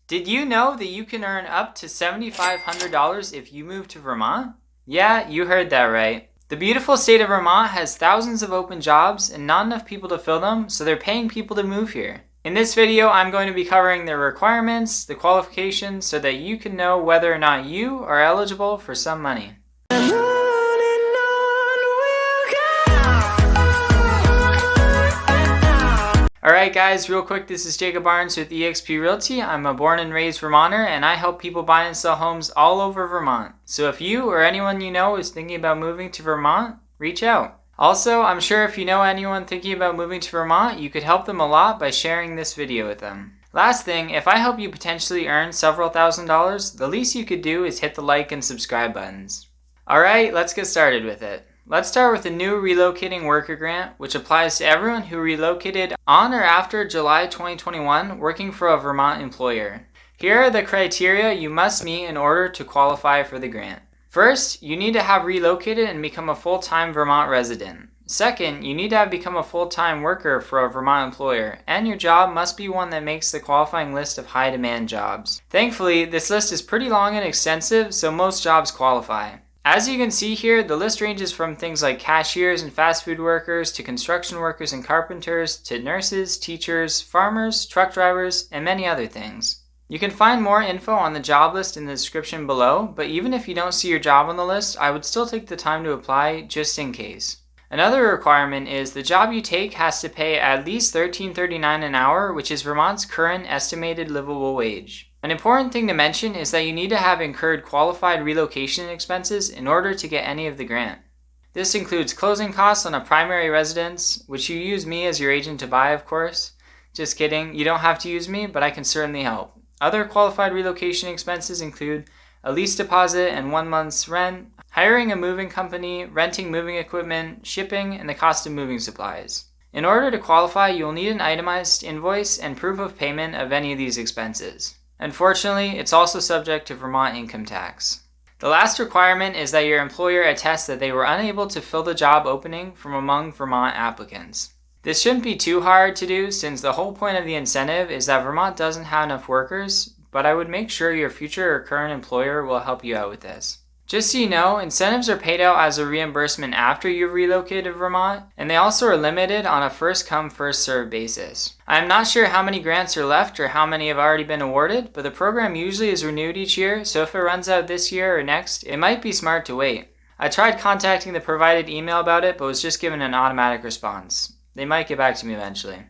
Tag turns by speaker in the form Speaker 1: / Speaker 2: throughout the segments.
Speaker 1: Did you know that you can earn up to $7,500 if you move to Vermont? Yeah, you heard that right. The beautiful state of Vermont has thousands of open jobs and not enough people to fill them, so they're paying people to move here. In this video, I'm going to be covering the requirements, the qualifications, so that you can know whether or not you are eligible for some money. Alright guys, real quick, this is Jacob Barnes with EXP Realty. I'm a born and raised Vermonter and I help people buy and sell homes all over Vermont. So if you or anyone you know is thinking about moving to Vermont, reach out. Also, I'm sure if you know anyone thinking about moving to Vermont, you could help them a lot by sharing this video with them. Last thing, if I help you potentially earn several $1,000s, the least you could do is hit the like and subscribe buttons. Alright, let's get started with it. Let's start with the new Relocating Worker Grant, which applies to everyone who relocated on or after July 2021 working for a Vermont employer. Here are the criteria you must meet in order to qualify for the grant. First, you need to have relocated and become a full-time Vermont resident. Second, you need to have become a full-time worker for a Vermont employer, and your job must be one that makes the qualifying list of high-demand jobs. Thankfully, this list is pretty long and extensive, so most jobs qualify. As you can see here, the list ranges from things like cashiers and fast food workers to construction workers and carpenters to nurses, teachers, farmers, truck drivers, and many other things. You can find more info on the job list in the description below, but even if you don't see your job on the list, I would still take the time to apply just in case. Another requirement is the job you take has to pay at least $13.39 an hour, which is Vermont's current estimated livable wage. An important thing to mention is that you need to have incurred qualified relocation expenses in order to get any of the grant. This includes closing costs on a primary residence, which you use me as your agent to buy, of course. Just kidding, you don't have to use me, but I can certainly help. Other qualified relocation expenses include a lease deposit and 1 month's rent, hiring a moving company, renting moving equipment, shipping, and the cost of moving supplies. In order to qualify, you'll need an itemized invoice and proof of payment of any of these expenses. Unfortunately, it's also subject to Vermont income tax. The last requirement is that your employer attests that they were unable to fill the job opening from among Vermont applicants. This shouldn't be too hard to do since the whole point of the incentive is that Vermont doesn't have enough workers, but I would make sure your future or current employer will help you out with this. Just so you know, incentives are paid out as a reimbursement after you've relocated to Vermont, and they also are limited on a first-come, first-served basis. I am not sure how many grants are left or how many have already been awarded, but the program usually is renewed each year, so if it runs out this year or next, it might be smart to wait. I tried contacting the provided email about it, but was just given an automatic response. They might get back to me eventually.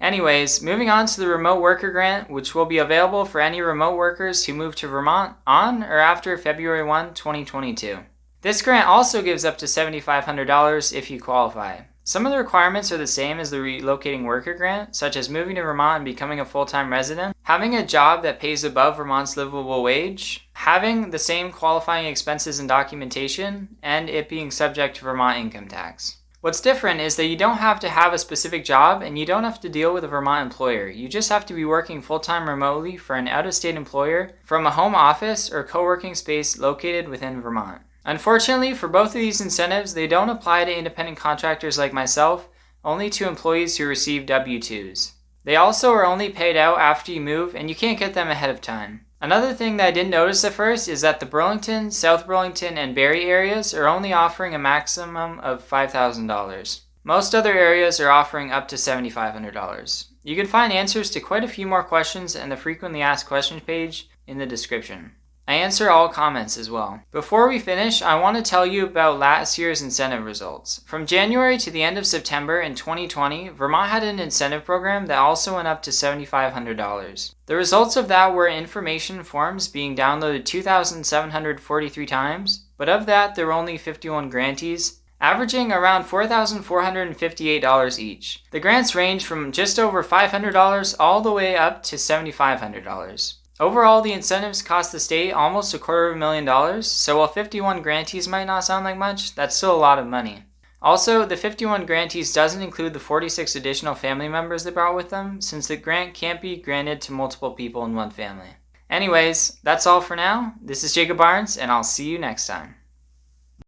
Speaker 1: Anyways, moving on to the Remote Worker Grant, which will be available for any remote workers who move to Vermont on or after February 1, 2022. This grant also gives up to $7,500 if you qualify. Some of the requirements are the same as the Relocating Worker Grant, such as moving to Vermont and becoming a full-time resident, having a job that pays above Vermont's livable wage, having the same qualifying expenses and documentation, and it being subject to Vermont income tax. What's different is that you don't have to have a specific job and you don't have to deal with a Vermont employer. You just have to be working full-time remotely for an out-of-state employer from a home office or co-working space located within Vermont. Unfortunately, for both of these incentives, they don't apply to independent contractors like myself, only to employees who receive W-2s. They also are only paid out after you move and you can't get them ahead of time. Another thing that I didn't notice at first is that the Burlington, South Burlington, and Barrie areas are only offering a maximum of $5,000. Most other areas are offering up to $7,500. You can find answers to quite a few more questions in the frequently asked questions page in the description. I answer all comments as well. Before we finish, I want to tell you about last year's incentive results. From January to the end of September in 2020, Vermont had an incentive program that also went up to $7,500. The results of that were information forms being downloaded 2,743 times, but of that there were only 51 grantees, averaging around $4,458 each. The grants range from just over $500 all the way up to $7,500. Overall, the incentives cost the state almost $250,000, so while 51 grantees might not sound like much, that's still a lot of money. Also, the 51 grantees doesn't include the 46 additional family members they brought with them, since the grant can't be granted to multiple people in one family. Anyways, that's all for now. This is Jacob Barnes, and I'll see you next time.